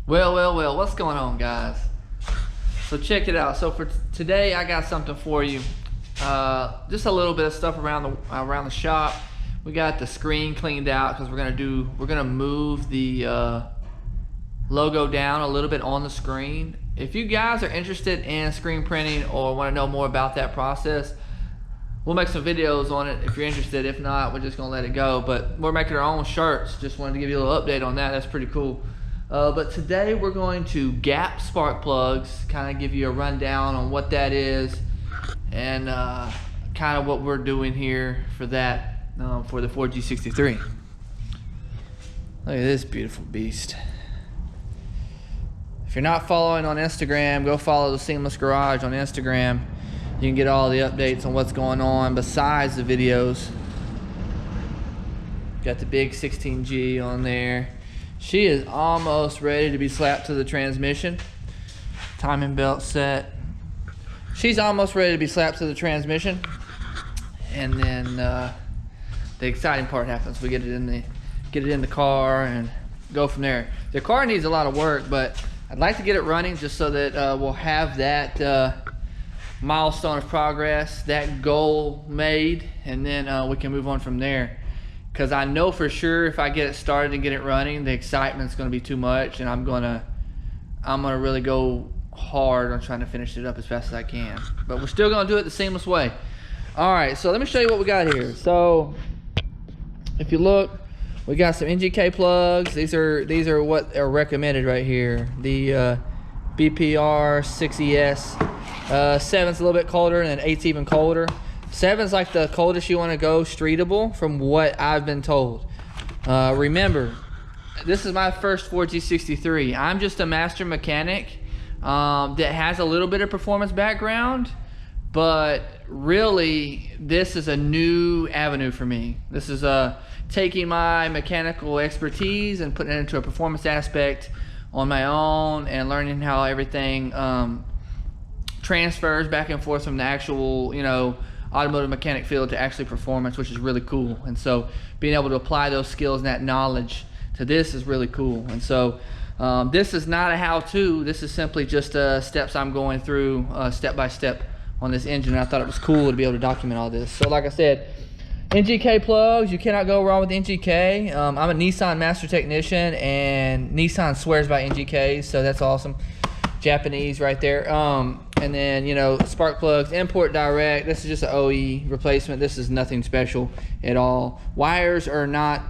Well, what's going on, guys? So check it out. So for today, I got something for you. Just a little bit of stuff around the shop. We got the screen cleaned out because we're gonna move the logo down a little bit on the screen. If you guys are interested in screen printing or want to know more about that process, we'll make some videos on it if you're interested. If not, we're just gonna let it go. But we're making our own shirts. Just wanted to give you a little update on that. That's pretty cool. But today we're going to gap spark plugs, kind of give you a rundown on what that is and kind of what we're doing here for that for the 4G63. Look at this beautiful beast. If you're not following on Instagram, go follow the Seamless Garage on Instagram. You can get all the updates on what's going on besides the videos. Got the big 16G on there. She is almost ready to be slapped to the transmission. Timing belt set. She's almost ready to be slapped to the transmission. And then the exciting part happens. We get it in the car and go from there. The car needs a lot of work, but I'd like to get it running just so that we'll have that milestone of progress, that goal made, and then we can move on from there. Because I know for sure if I get it started and get it running, the excitement's going to be too much, and I'm gonna really go hard on trying to finish it up as fast as I can. But we're still going to do it the seamless way. All right, so let me show you what we got here. So if you look, we got some NGK plugs. These are what are recommended right here. The BPR 6ES. 7's a little bit colder, and then 8's even colder. 7's like the coldest you want to go streetable from what I've been told. Remember, this is my first 4G63. I'm just a master mechanic that has a little bit of performance background, but really this is a new avenue for me. This is taking my mechanical expertise and putting it into a performance aspect on my own and learning how everything transfers back and forth from the actual, automotive mechanic field to actually performance, which is really cool. And so being able to apply those skills and that knowledge to this is really cool. And so this is not a how-to. This is simply just steps I'm going through step by step on this engine. And I thought it was cool to be able to document all this. So like I said, NGK plugs, you cannot go wrong with NGK. I'm a Nissan master technician, and Nissan swears by NGK, so that's awesome. Japanese right there. And then, spark plugs, import direct. This is just an OE replacement. This is nothing special at all. Wires are not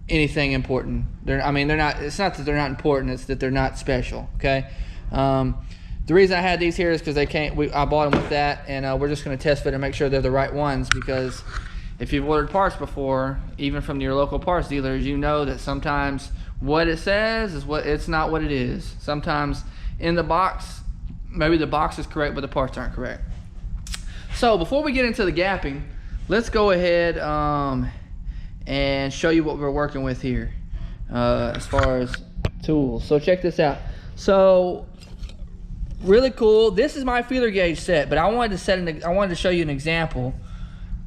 anything important. They're not, it's not that they're not important, it's that they're not special, okay? The reason I had these here is because I bought them with that, and we're just gonna test fit and make sure they're the right ones, because if you've ordered parts before, even from your local parts dealers, you know that sometimes what it says is it's not what it is. Sometimes in the box, maybe the box is correct, but the parts aren't correct. So before we get into the gapping, let's go ahead and show you what we're working with here as far as tools. So check this out. So really cool. This is my feeler gauge set, but I wanted to show you an example.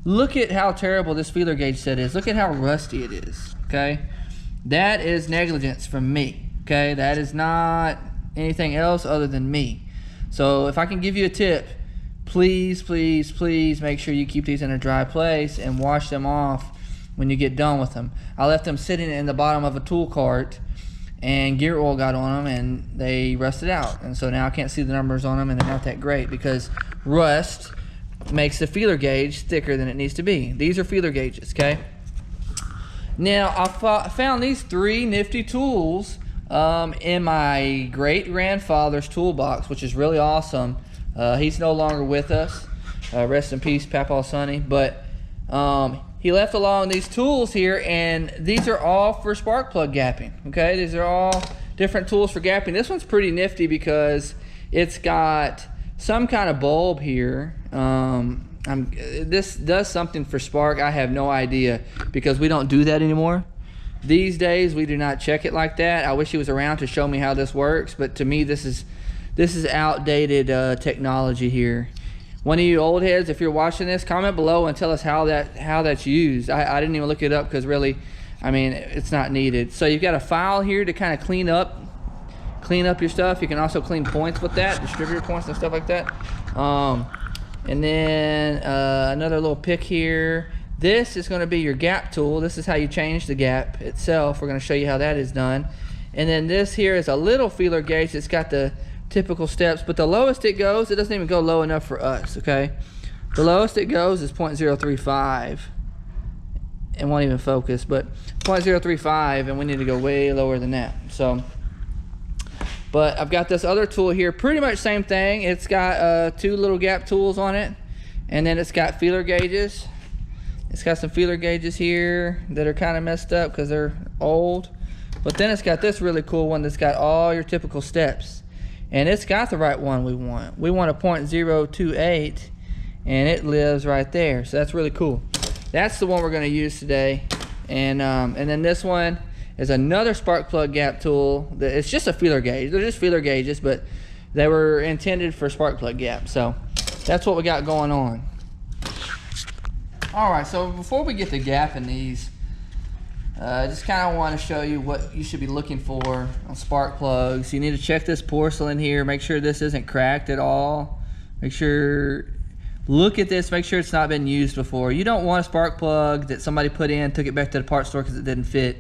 Look at how terrible this feeler gauge set is. Look at how rusty it is. Okay, that is negligence from me. Okay, that is not anything else other than me. So if I can give you a tip, please make sure you keep these in a dry place and wash them off when you get done with them. I left them sitting in the bottom of a tool cart, and gear oil got on them and they rusted out, and so now I can't see the numbers on them, and they're not that great because rust makes the feeler gauge thicker than it needs to be. These are feeler gauges, okay? Now I found these three nifty tools in my great grandfather's toolbox, which is really awesome. He's no longer with us. Rest in peace, Papa Sonny. But he left along these tools here, and these are all for spark plug gapping. Okay, these are all different tools for gapping. This one's pretty nifty because it's got some kind of bulb here. This does something for spark. I have no idea because we don't do that anymore. These days we do not check it like that. I wish he was around to show me how this works, but to me this is outdated technology here. One of you old heads, if you're watching this, comment below and tell us how that's used. I didn't even look it up because really, I mean, it's not needed. So you've got a file here to kind of clean up clean up your stuff. You can also clean points with that, distributor points and stuff like that. And then another little pick here. This is going to be your gap tool. This is how you change the gap itself. We're going to show you how that is done. And then this here is a little feeler gauge. It's got the typical steps, but the lowest it goes, it doesn't even go low enough for us, okay? The lowest it goes is 0.035. It won't even focus, but 0.035, and we need to go way lower than that. So, but I've got this other tool here, pretty much same thing. It's got 2 little gap tools on it, and then it's got feeler gauges. It's got some feeler gauges here that are kind of messed up because they're old. But then it's got this really cool one that's got all your typical steps. And it's got the right one we want. We want a 0.028, and it lives right there. So that's really cool. That's the one we're going to use today. And then this one is another spark plug gap tool. It's just a feeler gauge. They're just feeler gauges, but they were intended for spark plug gap. So that's what we got going on. All right, so before we get the gap in these, I just kind of want to show you what you should be looking for on spark plugs. You need to check this porcelain here. Make sure this isn't cracked at all. Make sure, look at this, make sure it's not been used before. You don't want a spark plug that somebody put in, took it back to the parts store because it didn't fit,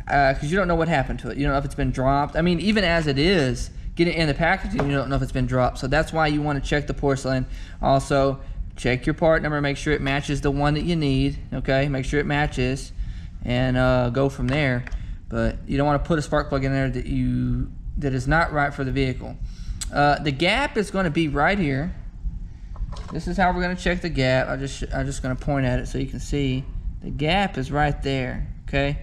because you don't know what happened to it. You don't know if it's been dropped. I mean, even as it is, get it in the packaging, you don't know if it's been dropped. So that's why you want to check the porcelain. Also, check your part number, make sure it matches the one that you need, okay? Make sure it matches, and go from there. But you don't want to put a spark plug in there that is not right for the vehicle. The gap is going to be right here. This is how we're going to check the gap. I'm just going to point at it so you can see. The gap is right there, okay?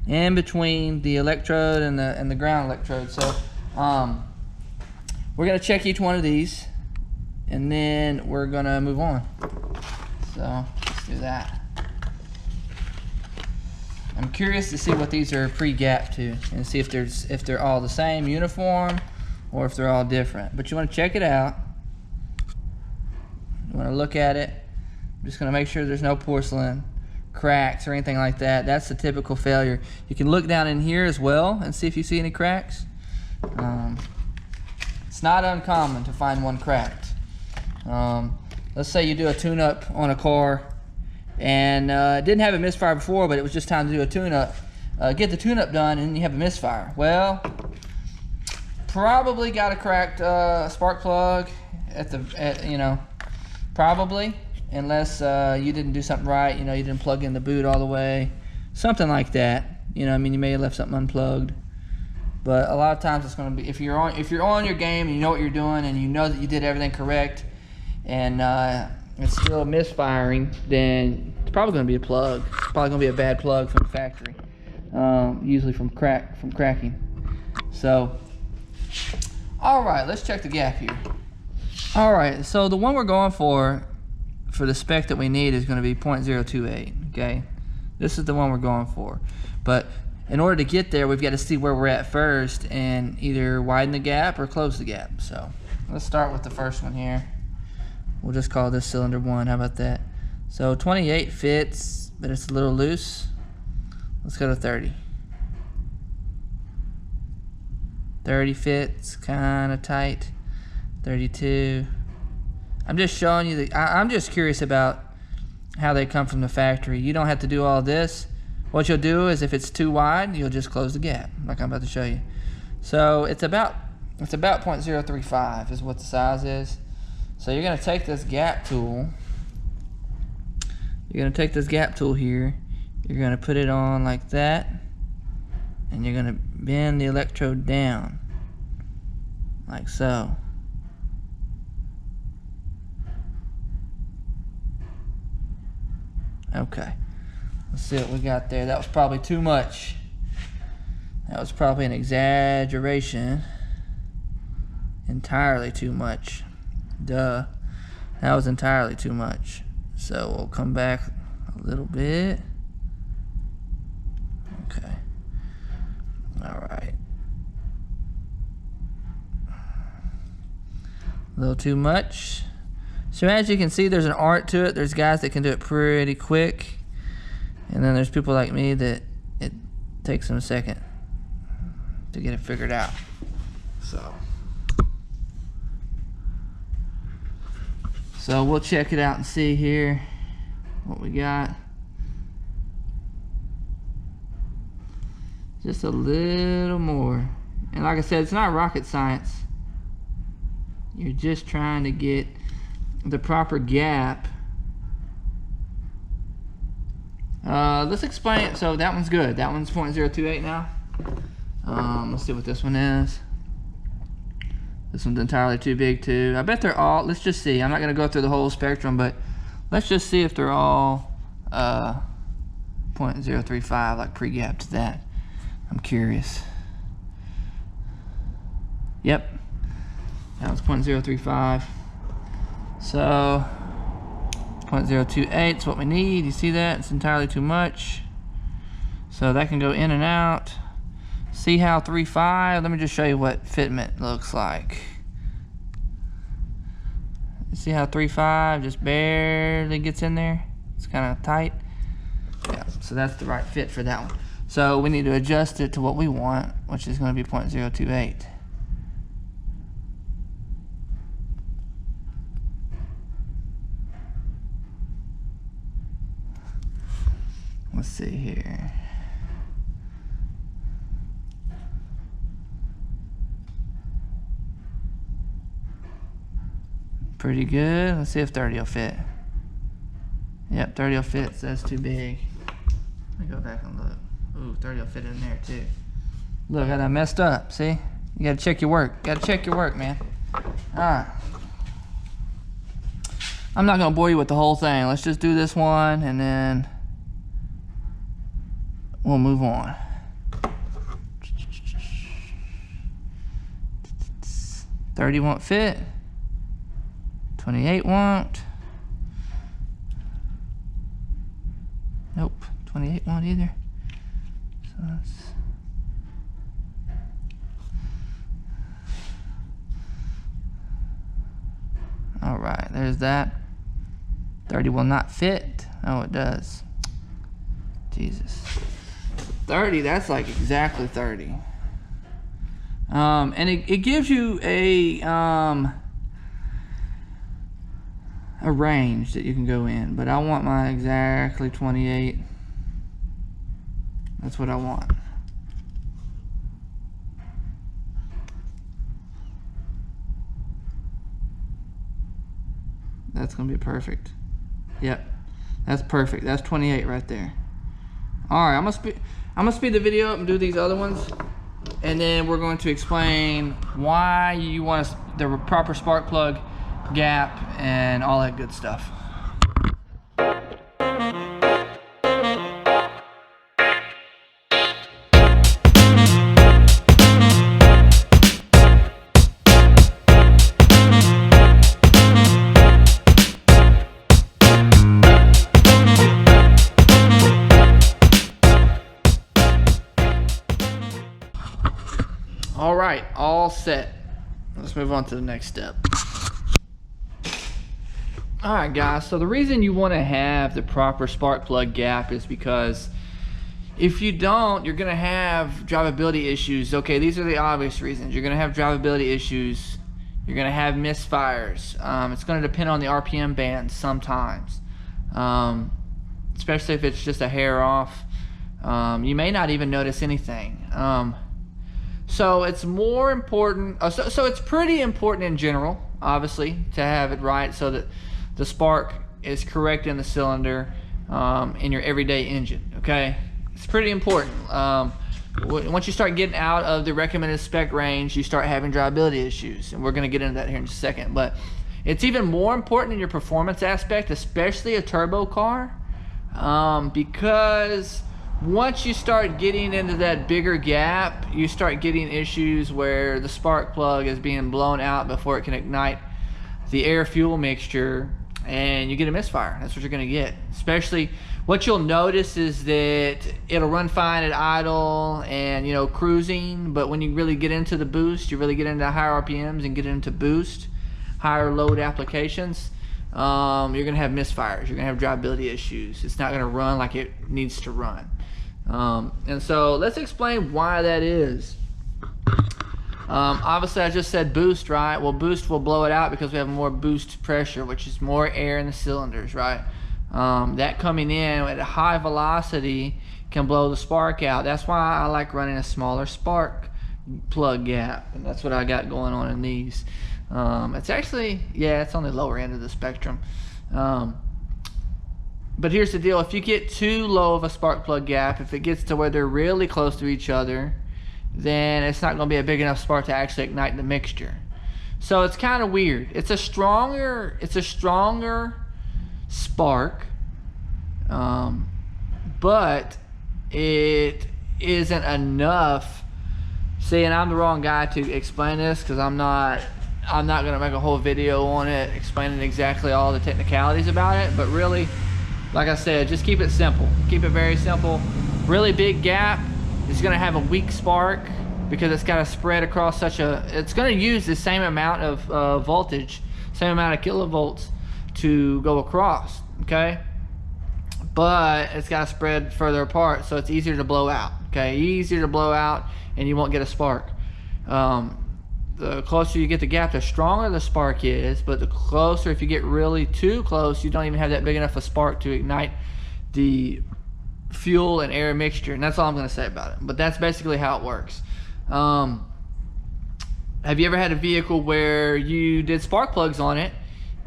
In between the electrode and the ground electrode. So we're going to check each one of these, and then we're going to move on. So let's do that. I'm curious to see what these are pre-gapped to, and see if they're all the same, uniform, or if they're all different. But you want to check it out. You want to look at it. I'm just going to make sure there's no porcelain cracks or anything like that. That's the typical failure. You can look down in here as well and see if you see any cracks. It's not uncommon to find one cracked. Let's say you do a tune-up on a car and didn't have a misfire before, but it was just time to do a tune-up. Get the tune-up done and you have a misfire. Well, probably got a cracked spark plug probably, unless you didn't do something right. You didn't plug in the boot all the way, something like that. I mean, you may have left something unplugged. But a lot of times it's going to be, if you're on your game and you know what you're doing and you know that you did everything correct, and it's still misfiring, then it's probably going to be a plug. It's probably going to be a bad plug from the factory, usually from cracking. So, all right, let's check the gap here. All right, so the one we're going for the spec that we need is going to be 0.028. Okay, this is the one we're going for, but in order to get there, we've got to see where we're at first and either widen the gap or close the gap. So let's start with the first one here. We'll just call this cylinder 1. How about that? So 28 fits, but it's a little loose. Let's go to 30. 30 fits, kind of tight. 32. I'm just showing you I'm just curious about how they come from the factory. You don't have to do all this. What you'll do is, if it's too wide, you'll just close the gap, like I'm about to show you. So it's about 0.035 is what the size is. So you're going to take this gap tool. You're going to take this gap tool here. You're going to put it on like that, and you're going to bend the electrode down, like so. Okay. Let's see what we got there. That was probably too much. That was probably an exaggeration. Entirely too much. Duh. That was entirely too much. So we'll come back a little bit. Okay. Alright. A little too much. So as you can see, there's an art to it. There's guys that can do it pretty quick. And then there's people like me that it takes them a second to get it figured out. So we'll check it out and see here what we got. Just a little more. And like I said, it's not rocket science. You're just trying to get the proper gap. Let's explain it. So that one's good. That one's 0.028 now. Let's see what this one is. This one's entirely too big too. I bet they're all, let's just see. I'm not gonna go through the whole spectrum, but let's just see if they're all 0.035, like pre-gap to that. I'm curious. Yep, that was 0.035. So 0.028 is what we need. You see that? It's entirely too much. So that can go in and out. See how 3.5, let me just show you what fitment looks like. You see how 3.5 just barely gets in there? It's kind of tight. Yeah, so that's the right fit for that one. So we need to adjust it to what we want, which is going to be 0.028. Let's see here. Pretty good. Let's see if 30 will fit. Yep, 30 will fit. So that's too big. Let me go back and look. Ooh, 30 will fit in there too. Look, I done messed up. See? You gotta check your work. Gotta check your work, man. Alright. I'm not gonna bore you with the whole thing. Let's just do this one and then we'll move on. 30 won't fit. 28 won't. Nope, 28 won't either. So that's all right, there's that. 30 will not fit. Oh, it does. Jesus. 30, that's like exactly 30. And it gives you a range that you can go in, but I want my exactly 28. That's what I want. That's gonna be perfect. Yep, that's perfect. That's 28 right there. All right, I'm gonna speed the video up and do these other ones, and then we're going to explain why you want the proper spark plug gap and all that good stuff. All right, all set. Let's move on to the next step. All right, guys, so the reason you want to have the proper spark plug gap is because if you don't, you're going to have drivability issues. Okay, these are the obvious reasons. You're going to have drivability issues. You're going to have misfires. It's going to depend on the RPM band sometimes, especially if it's just a hair off. You may not even notice anything. So it's more important, so it's pretty important in general, obviously, to have it right so that the spark is correct in the cylinder in your everyday engine, okay? It's pretty important. Once you start getting out of the recommended spec range, you start having drivability issues, and we're gonna get into that here in just a second. But it's even more important in your performance aspect, especially a turbo car, because once you start getting into that bigger gap, you start getting issues where the spark plug is being blown out before it can ignite the air fuel mixture, and you get a misfire. That's what you're going to get. Especially what you'll notice is that it'll run fine at idle and, you know, cruising, but when you really get into the boost, you really get into higher RPMs and get into boost, higher load applications, you're going to have misfires. You're going to have drivability issues. It's not going to run like it needs to run. And so let's explain why that is. Obviously I just said boost, right? Well, boost will blow it out because we have more boost pressure, which is more air in the cylinders, right? That coming in at a high velocity can blow the spark out. That's why I like running a smaller spark plug gap, and that's what I got going on in these. It's actually, yeah, it's on the lower end of the spectrum. But here's the deal, if you get too low of a spark plug gap, if it gets to where they're really close to each other, then it's not going to be a big enough spark to actually ignite the mixture. So it's kind of weird. It's a stronger spark, but it isn't enough. See, and I'm the wrong guy to explain this because I'm not going to make a whole video on it explaining exactly all the technicalities about it, but really, like I said, just keep it simple. Keep it very simple. Really big gap is going to have a weak spark because it's got to spread across it's going to use the same amount of voltage, same amount of kilovolts to go across, okay? But it's got to spread further apart, so it's easier to blow out, okay? Easier to blow out, and you won't get a spark. The closer you get the gap, the stronger the spark is, but the closer, if you get really too close, you don't even have that big enough a spark to ignite the fuel and air mixture, and that's all I'm going to say about it. But that's basically how it works. Have you ever had a vehicle where you did spark plugs on it,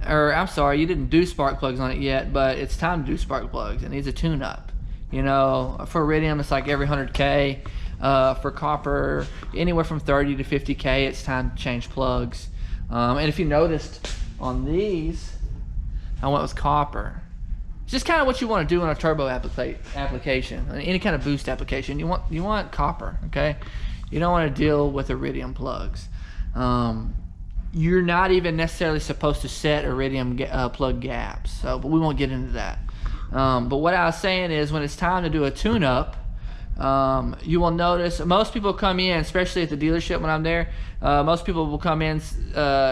or I'm sorry, you didn't do spark plugs on it yet, but it's time to do spark plugs? It needs a tune-up. You know, for iridium, it's like every 100K. For copper, anywhere from 30 to 50K, it's time to change plugs. And if you noticed on these, I went with copper. It's just kind of what you want to do in a turbo application, any kind of boost application. You want copper, okay? You don't want to deal with iridium plugs. You're not even necessarily supposed to set iridium plug gaps, but we won't get into that. But what I was saying is, when it's time to do a tune-up, you will notice most people come in, especially at the dealership when I'm there, most people will come in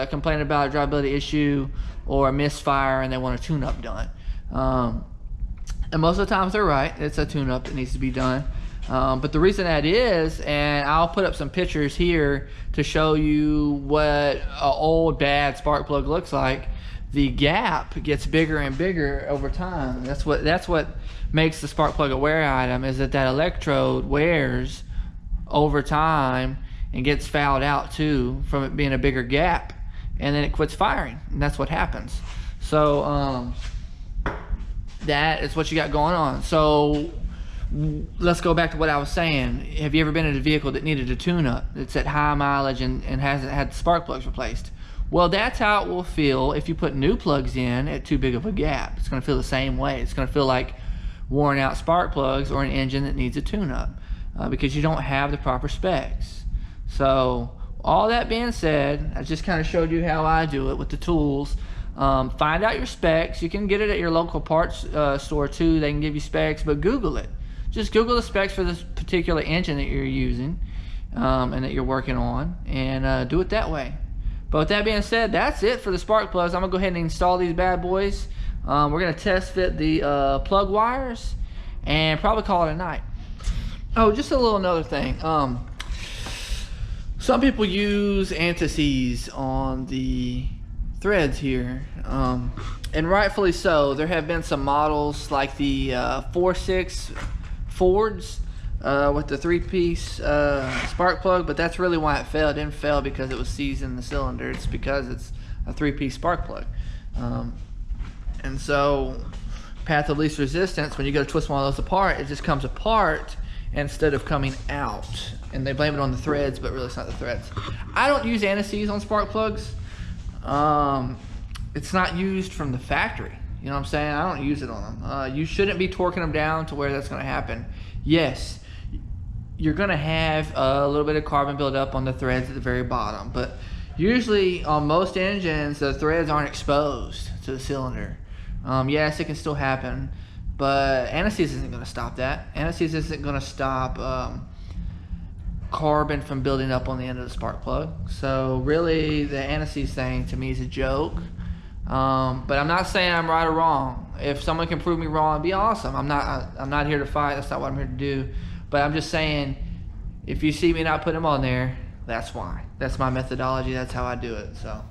complaining about a drivability issue or a misfire, and they want a tune-up done. And most of the times they're right, it's a tune-up that needs to be done. But the reason that is, and I'll put up some pictures here to show you what an old bad spark plug looks like. The gap gets bigger and bigger over time. That's what makes the spark plug a wear item, is that electrode wears over time and gets fouled out too from it being a bigger gap, and then it quits firing, and that's what happens. So that is what you got going on. So let's go back to what I was saying. Have you ever been in a vehicle that needed a tune-up? It's at high mileage and hasn't had the spark plugs replaced. Well, that's how it will feel if you put new plugs in at too big of a gap. It's going to feel the same way. It's going to feel like worn out spark plugs or an engine that needs a tune-up because you don't have the proper specs. So all that being said, I just kind of showed you how I do it with the tools. Find out your specs. You can get it at your local parts store too. They can give you specs, but Google it. Just Google the specs for this particular engine that you're using and that you're working on, and do it that way. But with that being said, that's it for the spark plugs. I'm gonna go ahead and install these bad boys. We're gonna test fit the plug wires and probably call it a night. Oh, just a little another thing. Some people use antices on the threads here, and rightfully so. There have been some models like the 4.6 Fords with the 3-piece spark plug, but that's really why it failed. It didn't fail because it was seized in the cylinder. It's because it's a 3-piece spark plug. And so path of least resistance, when you go to twist one of those apart, it just comes apart instead of coming out. And they blame it on the threads, but really it's not the threads. I don't use antices on spark plugs. It's not used from the factory. You know what I'm saying? I don't use it on them. You shouldn't be torquing them down to where that's going to happen. Yes, you're going to have a little bit of carbon buildup on the threads at the very bottom, but usually on most engines, the threads aren't exposed to the cylinder. Yes, it can still happen, but antices isn't going to stop that. Antices isn't going to stop carbon from building up on the end of the spark plug. So really, the antices thing to me is a joke. But I'm not saying I'm right or wrong. If someone can prove me wrong, it'd be awesome. I'm not here to fight. That's not what I'm here to do. But I'm just saying, if you see me not putting them on there, That's why. That's my methodology. That's how I do it. So.